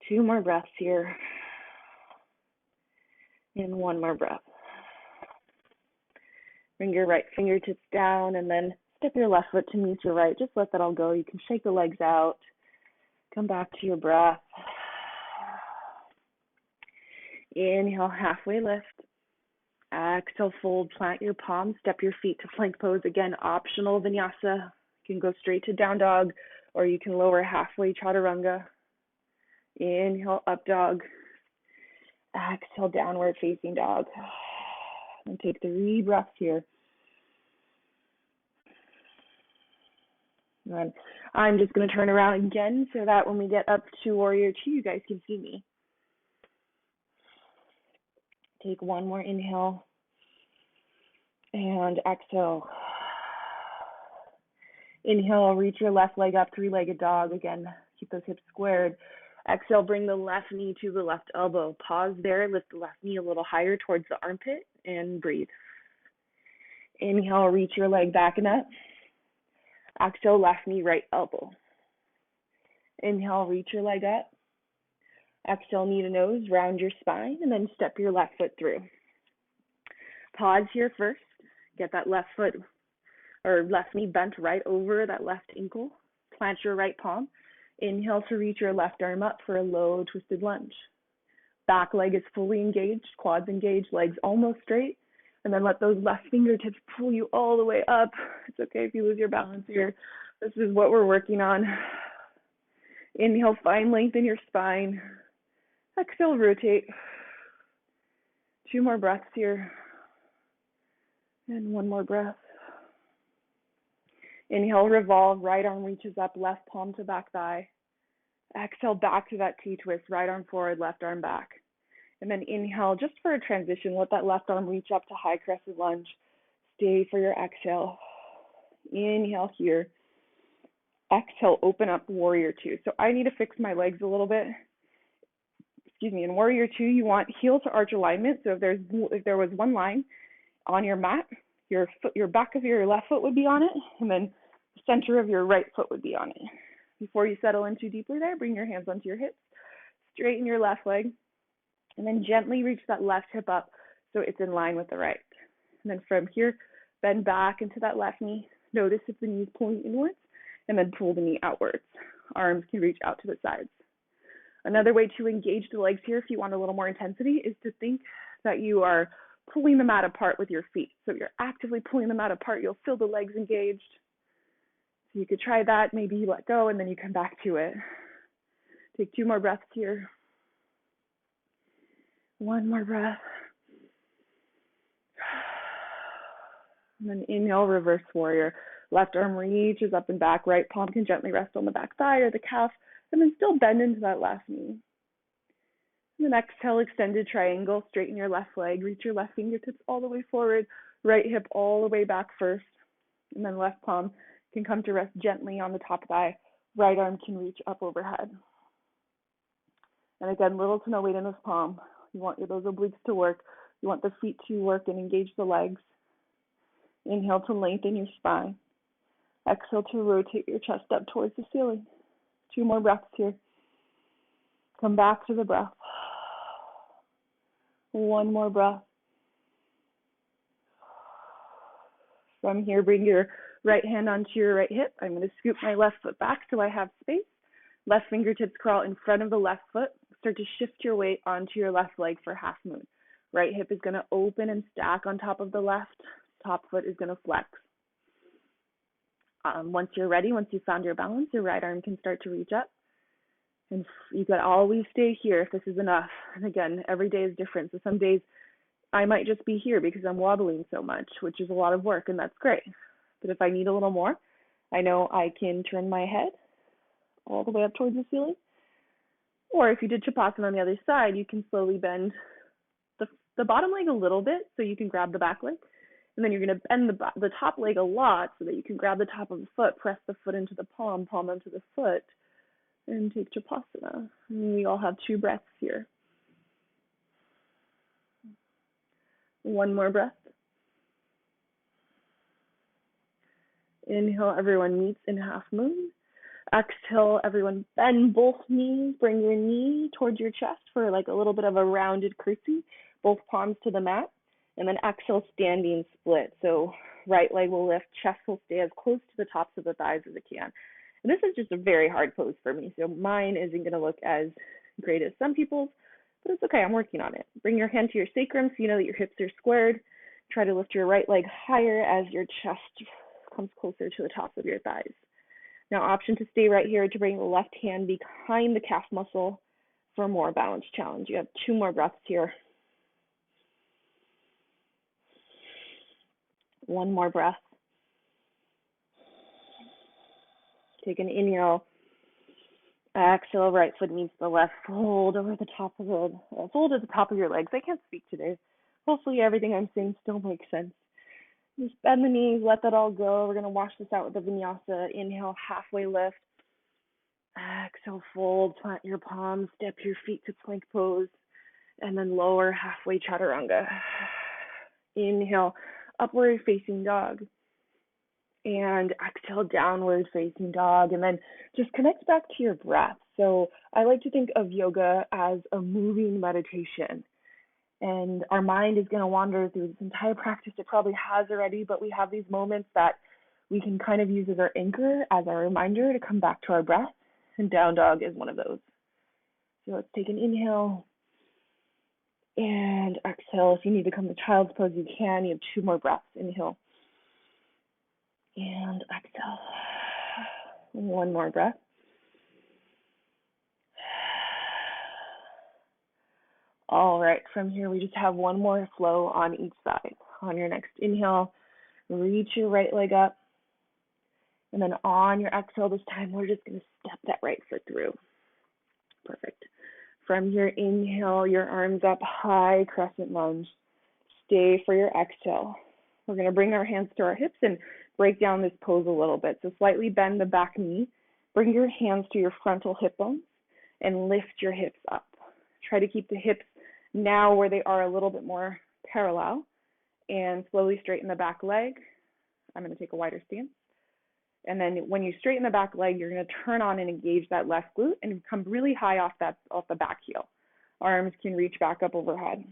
2 more breaths here. And 1 more breath. Bring your right fingertips down and then step your left foot to meet your right. Just let that all go. You can shake the legs out. Come back to your breath. Inhale, halfway lift. Exhale, fold, plant your palms, step your feet to plank pose. Again, optional vinyasa. You can go straight to down dog or you can lower halfway chaturanga. Inhale, up dog. Exhale, downward facing dog. And take 3 breaths here. And I'm just going to turn around again so that when we get up to Warrior 2, you guys can see me. Take 1 more inhale. And exhale. Inhale, reach your left leg up, 3-legged dog. Again, keep those hips squared. Exhale, bring the left knee to the left elbow. Pause there, lift the left knee a little higher towards the armpit, and breathe. Inhale, reach your leg back and up. Exhale, left knee, right elbow. Inhale, reach your leg up. Exhale, knee to nose, round your spine, and then step your left foot through. Pause here first. Get that left foot or left knee bent right over that left ankle. Plant your right palm. Inhale to reach your left arm up for a low twisted lunge. Back leg is fully engaged, quads engaged, legs almost straight. And then let those left fingertips pull you all the way up. It's okay if you lose your balance here. This is what we're working on. Inhale, find length in your spine. Exhale, rotate. 2 more breaths here. And 1 more breath. Inhale, revolve, right arm reaches up, left palm to back thigh. Exhale, back to that T-twist, right arm forward, left arm back. And then inhale, just for a transition, let that left arm reach up to high crescent lunge. Stay for your exhale. Inhale here. Exhale, open up, Warrior 2. So I need to fix my legs a little bit. In warrior two, you want heel to arch alignment. So if there was one line on your mat, your back of your left foot would be on it, and then the center of your right foot would be on it. Before you settle in too deeply there, bring your hands onto your hips, straighten your left leg, and then gently reach that left hip up so it's in line with the right. And then from here, bend back into that left knee. Notice if the knee is pulling inwards, and then pull the knee outwards. Arms can reach out to the sides. Another way to engage the legs here, if you want a little more intensity, is to think that you are pulling the mat apart with your feet. So if you're actively pulling the mat apart, you'll feel the legs engaged. So you could try that. Maybe you let go and then you come back to it. Take 2 more breaths here. 1 more breath. And then inhale, reverse warrior. Left arm reaches up and back. Right palm can gently rest on the back thigh or the calf, and then still bend into that left knee. And then exhale, extended triangle. Straighten your left leg. Reach your left fingertips all the way forward. Right hip all the way back first. And then left palm can come to rest gently on the top thigh. Right arm can reach up overhead. And again, little to no weight in this palm. You want those obliques to work. You want the feet to work and engage the legs. Inhale to lengthen your spine. Exhale to rotate your chest up towards the ceiling. 2 more breaths here. Come back to the breath. 1 more breath. From here, bring your right hand onto your right hip. I'm going to scoop my left foot back so I have space. Left fingertips crawl in front of the left foot. Start to shift your weight onto your left leg for half moon. Right hip is going to open and stack on top of the left. Top foot is going to flex. Once you're ready, once you've found your balance, your right arm can start to reach up. And you can always stay here if this is enough. And again, every day is different. So some days I might just be here because I'm wobbling so much, which is a lot of work, and that's great. But if I need a little more, I know I can turn my head all the way up towards the ceiling. Or if you did Shavasana on the other side, you can slowly bend the bottom leg a little bit so you can grab the back leg. And then you're going to bend the top leg a lot so that you can grab the top of the foot, press the foot into the palm, palm into the foot, and take Shavasana. And we all have 2 breaths here. 1 more breath. Inhale, everyone meets in half moon. Exhale, everyone bend both knees. Bring your knee towards your chest for like a little bit of a rounded curtsy. Both palms to the mat. And then exhale, standing split. So right leg will lift, chest will stay as close to the tops of the thighs as it can. And this is just a very hard pose for me. So mine isn't going to look as great as some people's, but it's okay. I'm working on it. Bring your hand to your sacrum so you know that your hips are squared. Try to lift your right leg higher as your chest comes closer to the tops of your thighs. Now, option to stay right here to bring the left hand behind the calf muscle for a more balanced challenge. You have 2 more breaths here. 1 more breath. Take an inhale. Exhale, right foot meets the left. Fold over the top of fold at the top of your legs. I can't speak today. Hopefully everything I'm saying still makes sense. Just bend the knees, let that all go. We're going to wash this out with the Vinyasa. Inhale, halfway lift. Exhale, fold, plant your palms, step your feet to plank pose, and then lower halfway chaturanga. Inhale, upward facing dog. And exhale, downward facing dog. And then just connect back to your breath. So I like to think of yoga as a moving meditation. And our mind is going to wander through this entire practice. It probably has already, but we have these moments that we can kind of use as our anchor, as our reminder to come back to our breath. And down dog is one of those. So let's take an inhale and exhale. If you need to come to child's pose, you can. You have 2 more breaths. Inhale and exhale. 1 more breath. All right, from here we just have 1 more flow on each side. On your next inhale, reach your right leg up. And then on your exhale this time, we're just going to step that right foot through. Perfect. From your inhale, your arms up high, crescent lunge. Stay for your exhale. We're going to bring our hands to our hips and break down this pose a little bit. So slightly bend the back knee. Bring your hands to your frontal hip bones and lift your hips up. Try to keep the hips now where they are a little bit more parallel, and slowly straighten the back leg. I'm going to take a wider stance. And then when you straighten the back leg, you're going to turn on and engage that left glute and come really high off the back heel. Arms can reach back up overhead.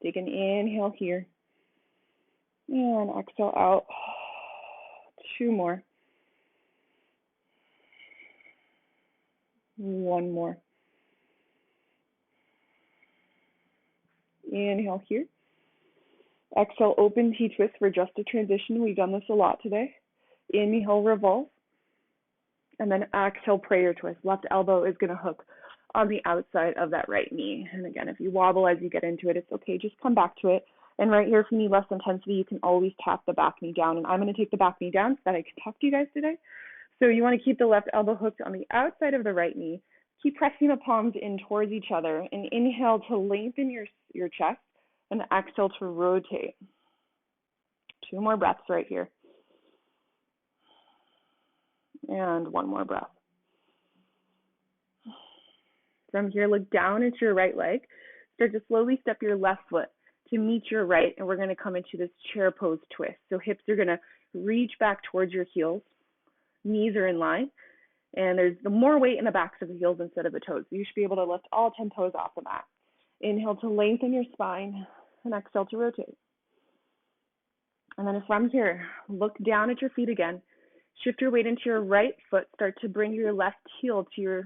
Take an inhale here. And exhale out. 2 more. 1 more. Inhale here. Exhale, open T-twist for just a transition. We've done this a lot today. Inhale, revolve. And then exhale, prayer twist. Left elbow is going to hook on the outside of that right knee. And again, if you wobble as you get into it, it's okay. Just come back to it. And right here, if you need less intensity, you can always tap the back knee down. And I'm going to take the back knee down so that I can talk to you guys today. So you want to keep the left elbow hooked on the outside of the right knee. Keep pressing the palms in towards each other. And inhale to lengthen your chest. And exhale to rotate. 2 more breaths right here. And 1 more breath. From here, look down at your right leg. Start to slowly step your left foot to meet your right, and we're going to come into this chair pose twist. So hips are going to reach back towards your heels. Knees are in line, and there's more weight in the backs of the heels instead of the toes. So you should be able to lift all 10 toes off the mat. Inhale to lengthen your spine, and exhale to rotate. And then from here, look down at your feet again. Shift your weight into your right foot. Start to bring your left heel to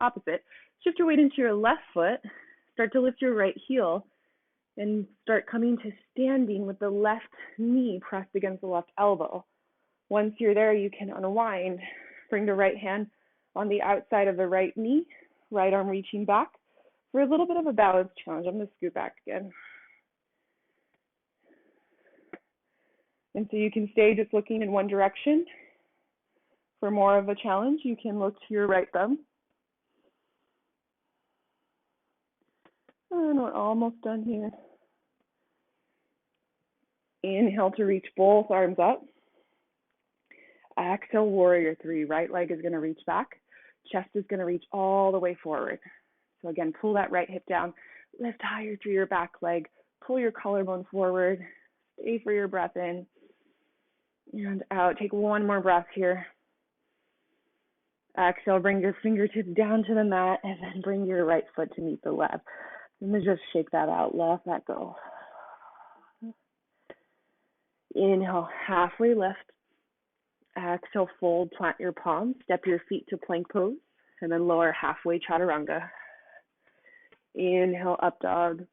opposite. Shift your weight into your left foot. Start to lift your right heel and start coming to standing with the left knee pressed against the left elbow. Once you're there, you can unwind. Bring the right hand on the outside of the right knee, right arm reaching back for a little bit of a balance challenge. I'm going to scoot back again. And so you can stay just looking in one direction. For more of a challenge, you can look to your right thumb. And we're almost done here. Inhale to reach both arms up. Exhale, warrior 3. Right leg is going to reach back. Chest is going to reach all the way forward. So again, pull that right hip down. Lift higher through your back leg. Pull your collarbone forward. Stay for your breath in. And out. Take 1 more breath here. Exhale, bring your fingertips down to the mat and then bring your right foot to meet the left. And then just shake that out. Let that go. Inhale, halfway lift. Exhale, fold, plant your palms. Step your feet to plank pose. And then lower halfway, chaturanga. Inhale, up dog.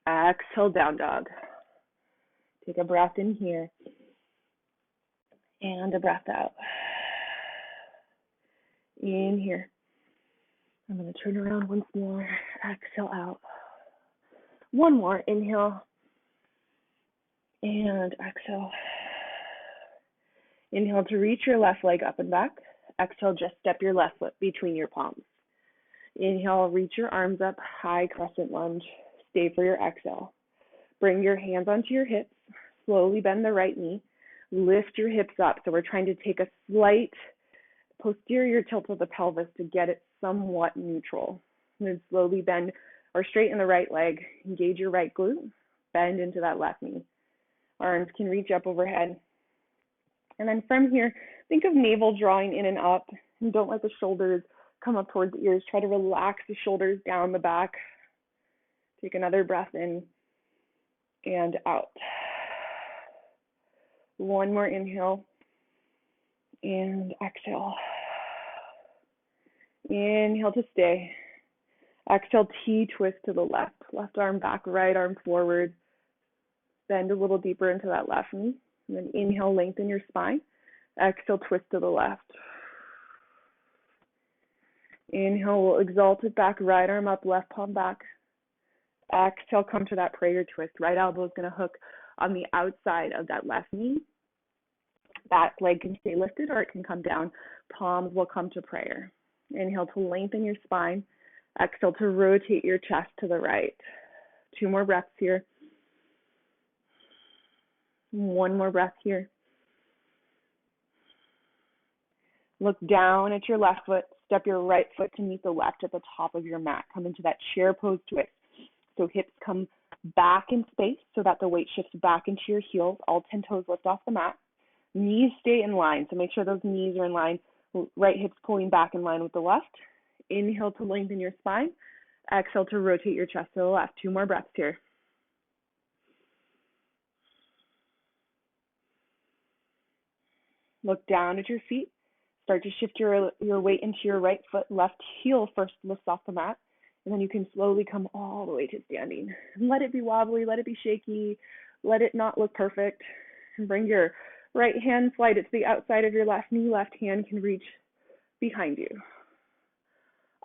Exhale, down dog. Take a breath in here. And a breath out. In here. I'm going to turn around once more. Exhale out. 1 more. Inhale. And exhale. Inhale to reach your left leg up and back. Exhale, just step your left foot between your palms. Inhale, reach your arms up, high crescent lunge. Stay for your exhale. Bring your hands onto your hips. Slowly bend the right knee. Lift your hips up. So we're trying to take a slight posterior tilt of the pelvis to get it somewhat neutral. And then slowly bend or straighten the right leg. Engage your right glute. Bend into that left knee. Arms can reach up overhead. And then from here, think of navel drawing in and up. And don't let the shoulders come up towards the ears. Try to relax the shoulders down the back. Take another breath in and out. 1 more inhale and exhale. Inhale to stay. Exhale, T-twist to the left. Left arm back, right arm forward. Bend a little deeper into that left knee. And then inhale, lengthen your spine. Exhale, twist to the left. Inhale, we'll exalt it back, right arm up, left palm back. Exhale, come to that prayer twist. Right elbow is going to hook on the outside of that left knee. That leg can stay lifted or it can come down. Palms will come to prayer. Inhale to lengthen your spine. Exhale to rotate your chest to the right. 2 more breaths here. 1 more breath here. Look down at your left foot. Step your right foot to meet the left at the top of your mat. Come into that chair pose twist. So hips come back in space so that the weight shifts back into your heels. All 10 toes lift off the mat. Knees stay in line, so make sure those knees are in line. Right hip's pulling back in line with the left. Inhale to lengthen your spine. Exhale to rotate your chest to the left. 2 more breaths here. Look down at your feet. Start to shift your weight into your right foot. Left heel first lifts off the mat. And then you can slowly come all the way to standing. Let it be wobbly. Let it be shaky. Let it not look perfect. And bring your right hand, slide it to the outside of your left knee. Left hand can reach behind you.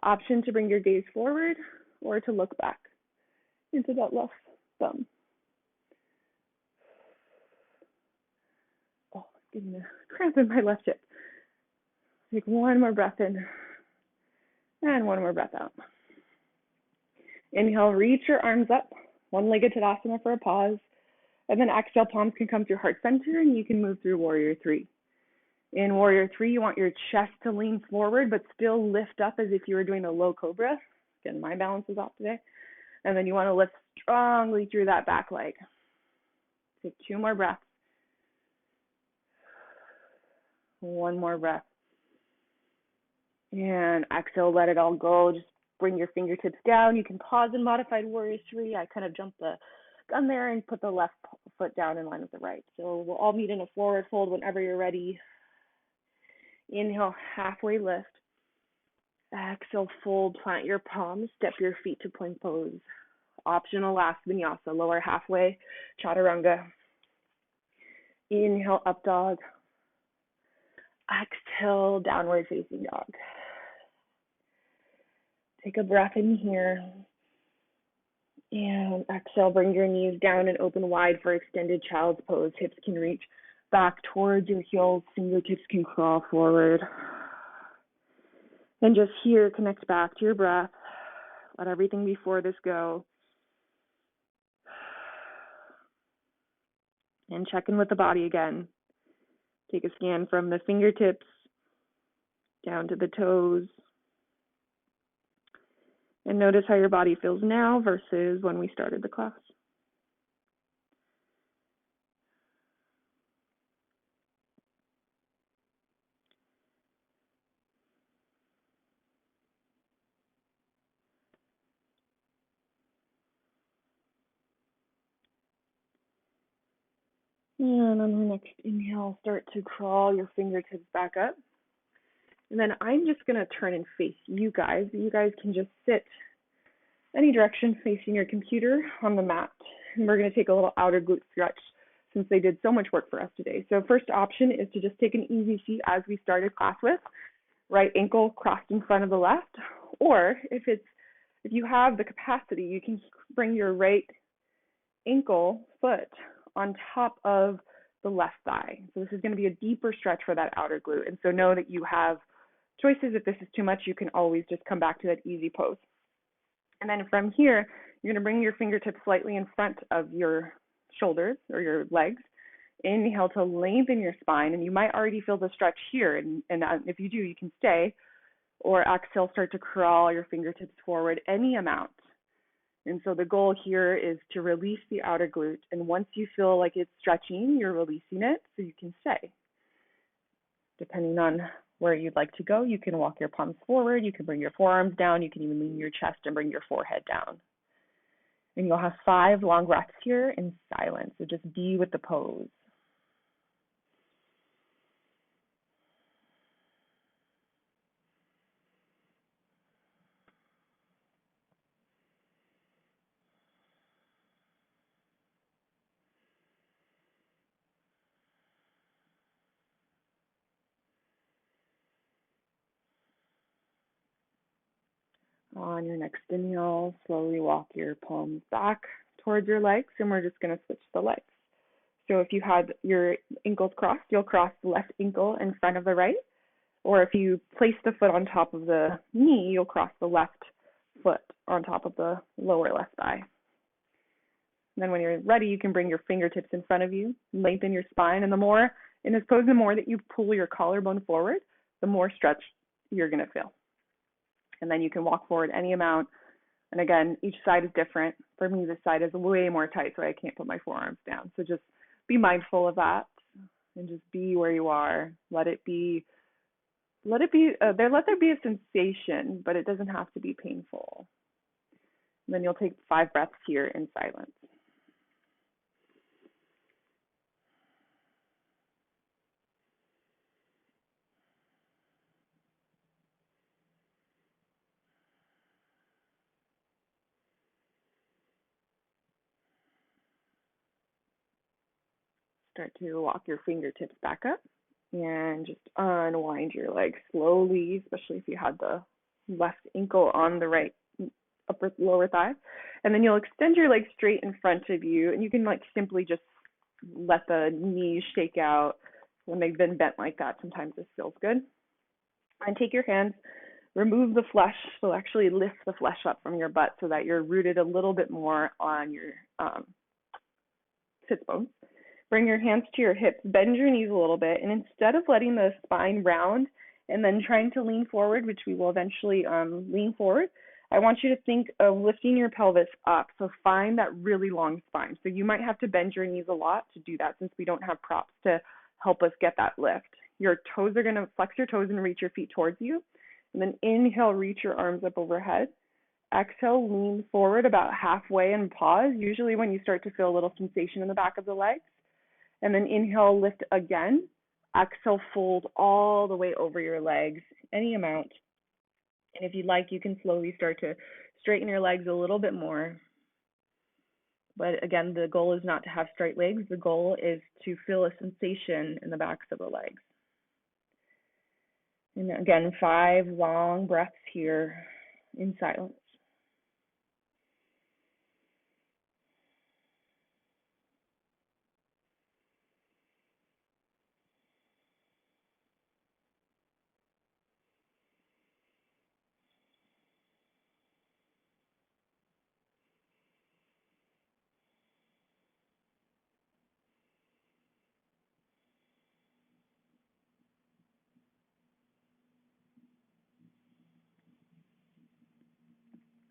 Option to bring your gaze forward or to look back into that left thumb. Oh, getting a cramp in my left hip. Take 1 more breath in and 1 more breath out. Inhale, reach your arms up, one-legged Tadasana for a pause, and then exhale, palms can come through heart center and you can move through Warrior 3. In Warrior 3, you want your chest to lean forward but still lift up as if you were doing a low cobra. Again, my balance is off today. And then you want to lift strongly through that back leg. Take 2 more breaths. 1 more breath. And exhale, let it all go. Just bring your fingertips down. You can pause in Modified Warrior 3. I kind of jumped the gun there and put the left foot down in line with the right. So we'll all meet in a forward fold whenever you're ready. Inhale, halfway lift. Exhale, fold, plant your palms, step your feet to plank pose. Optional last Vinyasa, lower halfway, Chaturanga. Inhale, up dog. Exhale, downward facing dog. Take a breath in here. And exhale, bring your knees down and open wide for extended child's pose. Hips can reach back towards your heels. Fingertips can crawl forward. And just here, connect back to your breath. Let everything before this go. And check in with the body again. Take a scan from the fingertips down to the toes. And notice how your body feels now versus when we started the class. And on the next inhale, start to crawl your fingertips back up. And then I'm just going to turn and face you guys. You guys can just sit any direction facing your computer on the mat. And we're going to take a little outer glute stretch since they did so much work for us today. So first option is to just take an easy seat as we started class with. Right ankle crossed in front of the left. Or if you have the capacity, you can bring your right ankle foot on top of the left thigh. So this is going to be a deeper stretch for that outer glute. And so know that you have choices. If this is too much, you can always just come back to that easy pose. And then from here, you're going to bring your fingertips slightly in front of your shoulders or your legs. Inhale to lengthen your spine. And you might already feel the stretch here. And if you do, you can stay. Or exhale, start to crawl your fingertips forward any amount. And so the goal here is to release the outer glute. And once you feel like it's stretching, you're releasing it so you can stay. Depending on where you'd like to go, you can walk your palms forward. You can bring your forearms down. You can even lean your chest and bring your forehead down. And you'll have 5 long breaths here in silence. So just be with the pose. On your next inhale, slowly walk your palms back towards your legs, and we're just going to switch the legs. So if you had your ankles crossed, you'll cross the left ankle in front of the right. Or if you place the foot on top of the knee, you'll cross the left foot on top of the lower left thigh. And then when you're ready, you can bring your fingertips in front of you, lengthen your spine, and the more, in this pose, the more that you pull your collarbone forward, the more stretch you're going to feel. And then you can walk forward any amount. And again, each side is different. For me, this side is way more tight, so I can't put my forearms down. So just be mindful of that and just be where you are. Let there be a sensation, but it doesn't have to be painful. And then you'll take 5 breaths here in silence. Start to walk your fingertips back up and just unwind your legs slowly, especially if you had the left ankle on the right upper lower thigh. And then you'll extend your legs straight in front of you, and you can like simply just let the knees shake out when they've been bent like that. Sometimes this feels good. And take your hands, remove the flesh, so actually lift the flesh up from your butt so that you're rooted a little bit more on your sit bones. Bring your hands to your hips, bend your knees a little bit, and instead of letting the spine round and then trying to lean forward, which we will eventually lean forward, I want you to think of lifting your pelvis up. So find that really long spine. So you might have to bend your knees a lot to do that since we don't have props to help us get that lift. Your toes are going to flex your toes and reach your feet towards you. And then inhale, reach your arms up overhead. Exhale, lean forward about halfway and pause, usually when you start to feel a little sensation in the back of the legs. And then inhale, lift again. Exhale, fold all the way over your legs, any amount. And if you'd like, you can slowly start to straighten your legs a little bit more. But again, the goal is not to have straight legs. The goal is to feel a sensation in the backs of the legs. And again, 5 long breaths here in silence.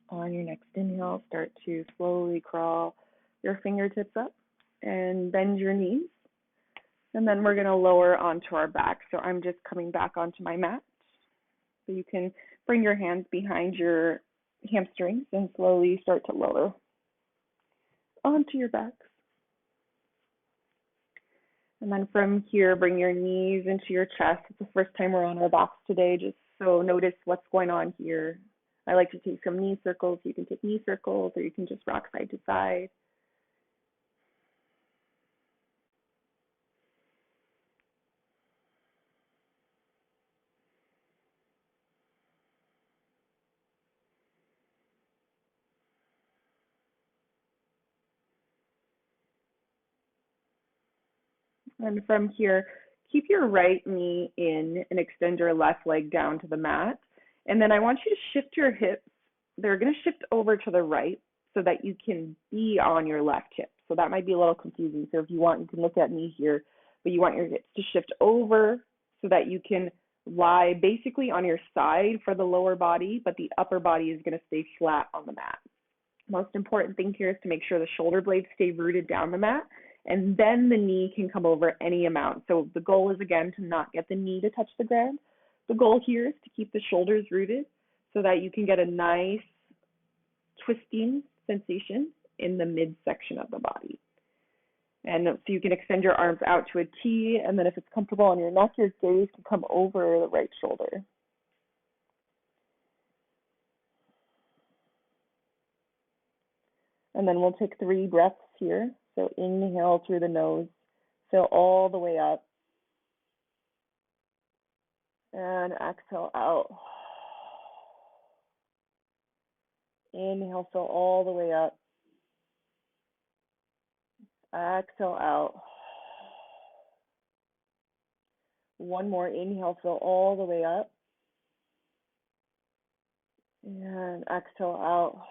On your next inhale, start to slowly crawl your fingertips up and bend your knees. And then we're going to lower onto our back. So I'm just coming back onto my mat. So you can bring your hands behind your hamstrings and slowly start to lower onto your back. And then from here, bring your knees into your chest. It's the first time we're on our backs today, just so notice what's going on here. I like to take some knee circles. You can take knee circles, or you can just rock side to side. And from here, keep your right knee in and extend your left leg down to the mat. And then I want you to shift your hips. They're going to shift over to the right so that you can be on your left hip. So that might be a little confusing. So if you want, you can look at me here, but you want your hips to shift over so that you can lie basically on your side for the lower body, but the upper body is going to stay flat on the mat. Most important thing here is to make sure the shoulder blades stay rooted down the mat, and then the knee can come over any amount. So the goal is, again, to not get the knee to touch the ground. The goal here is to keep the shoulders rooted so that you can get a nice twisting sensation in the midsection of the body. And so you can extend your arms out to a T, and then if it's comfortable on your neck, your gaze can come over the right shoulder. And then we'll take 3 breaths here. So inhale through the nose, fill all the way up, and exhale out. Inhale, fill all the way up. Exhale out. One more inhale, fill all the way up. And exhale out.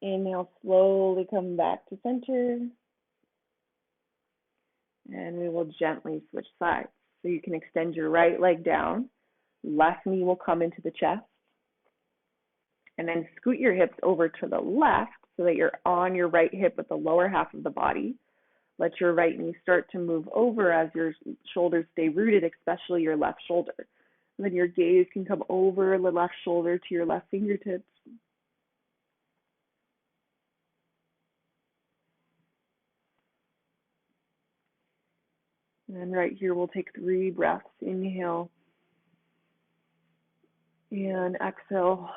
Inhale, slowly come back to center. And we will gently switch sides. So you can extend your right leg down, Left knee will come into the chest. And then scoot your hips over to the left so that you're on your right hip with the lower half of the body. Let your right knee start to move over as your shoulders stay rooted, especially your left shoulder. And then your gaze can come over the left shoulder to your left fingertips. And right here, we'll take 3 breaths. Inhale and exhale.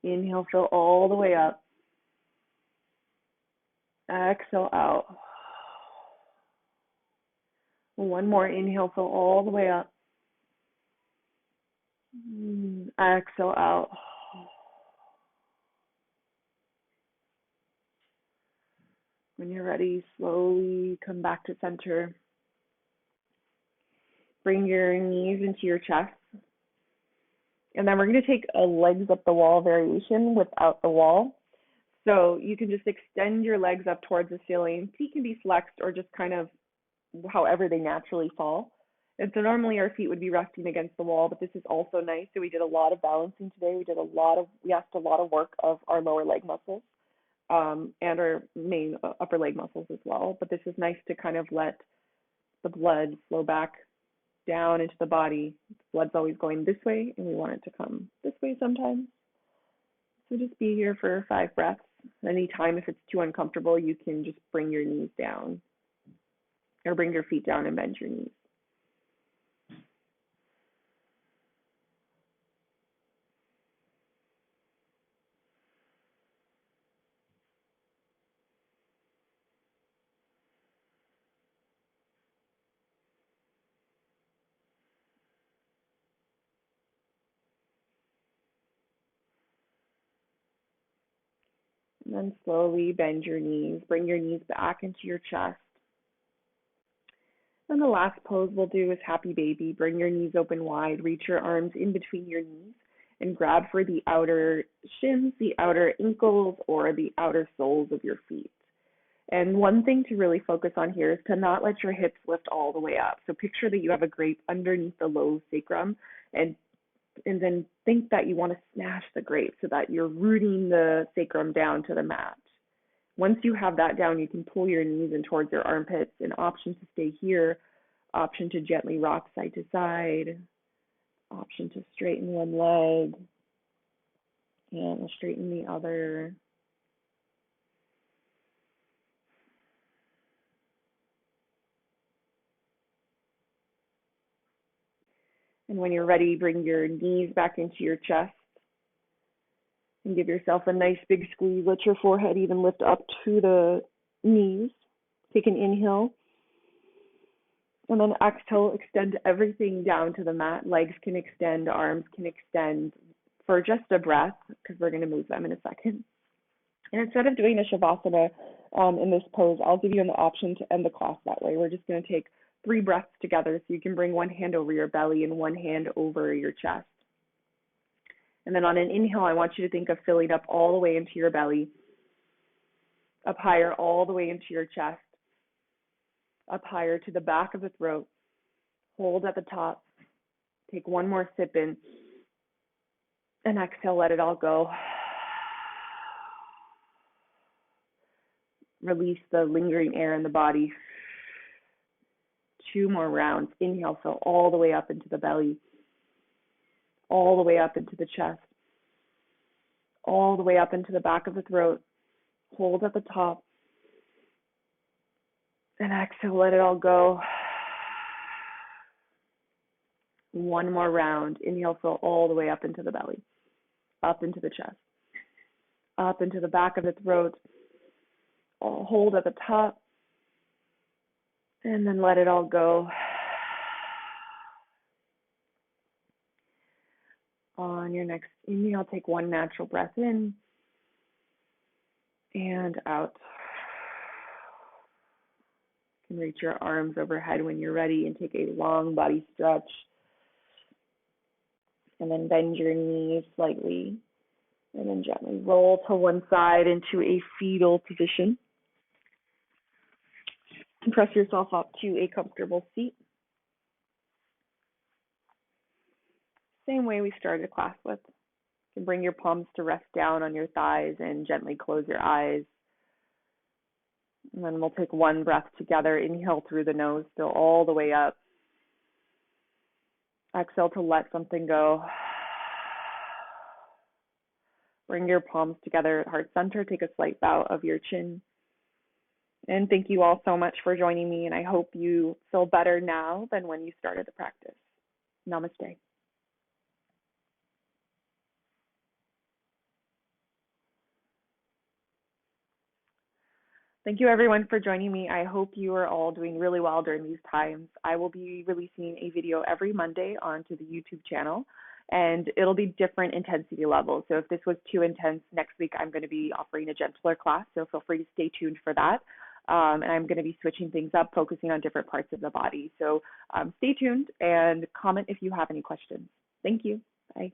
Inhale, fill all the way up. Exhale out. One more. Inhale, fill all the way up. Exhale out. When you're ready, slowly come back to center. Bring your knees into your chest. And then we're going to take a legs up the wall variation without the wall. So you can just extend your legs up towards the ceiling. Feet can be flexed or just kind of however they naturally fall. And so normally our feet would be resting against the wall, but this is also nice. So we did a lot of balancing today. We asked a lot of work of our lower leg muscles and our main upper leg muscles as well. But this is nice to kind of let the blood flow back down into the body. The blood's always going this way, and we want it to come this way sometimes. So just be here for 5 breaths. Anytime, if it's too uncomfortable, you can just bring your knees down or bring your feet down and bend your knees. And then slowly bend your knees. Bring your knees back into your chest. And the last pose we'll do is happy baby. Bring your knees open wide. Reach your arms in between your knees and grab for the outer shins, the outer ankles, or the outer soles of your feet. And one thing to really focus on here is to not let your hips lift all the way up. So picture that you have a grape underneath the low sacrum, and then think that you want to smash the grape so that you're rooting the sacrum down to the mat. Once you have that down, you can pull your knees in towards your armpits. An option to stay here, option to gently rock side to side, option to straighten one leg and straighten the other. And when you're ready, bring your knees back into your chest and give yourself a nice big squeeze. Let your forehead even lift up to the knees. Take an inhale. And then exhale, extend everything down to the mat. Legs can extend, arms can extend for just a breath, because we're going to move them in a second. And instead of doing a shavasana in this pose, I'll give you an option to end the class that way. We're just going to take 3 breaths together, so you can bring one hand over your belly and one hand over your chest. And then on an inhale, I want you to think of filling up all the way into your belly, up higher all the way into your chest, up higher to the back of the throat. Hold at the top. Take one more sip in. And exhale, let it all go. Release the lingering air in the body. 2 more rounds. Inhale, fill all the way up into the belly, all the way up into the chest, all the way up into the back of the throat. Hold at the top. And exhale, let it all go. 1 more round. Inhale, fill all the way up into the belly, up into the chest, up into the back of the throat. Hold at the top. And then let it all go. On your next inhale, take 1 natural breath in and out. You can reach your arms overhead when you're ready and take a long body stretch. And then bend your knees slightly. And then gently roll to one side into a fetal position. And press yourself up to a comfortable seat. Same way we started the class with. You can bring your palms to rest down on your thighs and gently close your eyes. And then we'll take one breath together. Inhale through the nose, fill all the way up. Exhale to let something go. Bring your palms together at heart center. Take a slight bow of your chin. And thank you all so much for joining me. And I hope you feel better now than when you started the practice. Namaste. Thank you everyone for joining me. I hope you are all doing really well during these times. I will be releasing a video every Monday onto the YouTube channel, and it'll be different intensity levels. So if this was too intense, next week I'm going to be offering a gentler class, so feel free to stay tuned for that. And I'm going to be switching things up, focusing on different parts of the body. So stay tuned and comment if you have any questions. Thank you. Bye.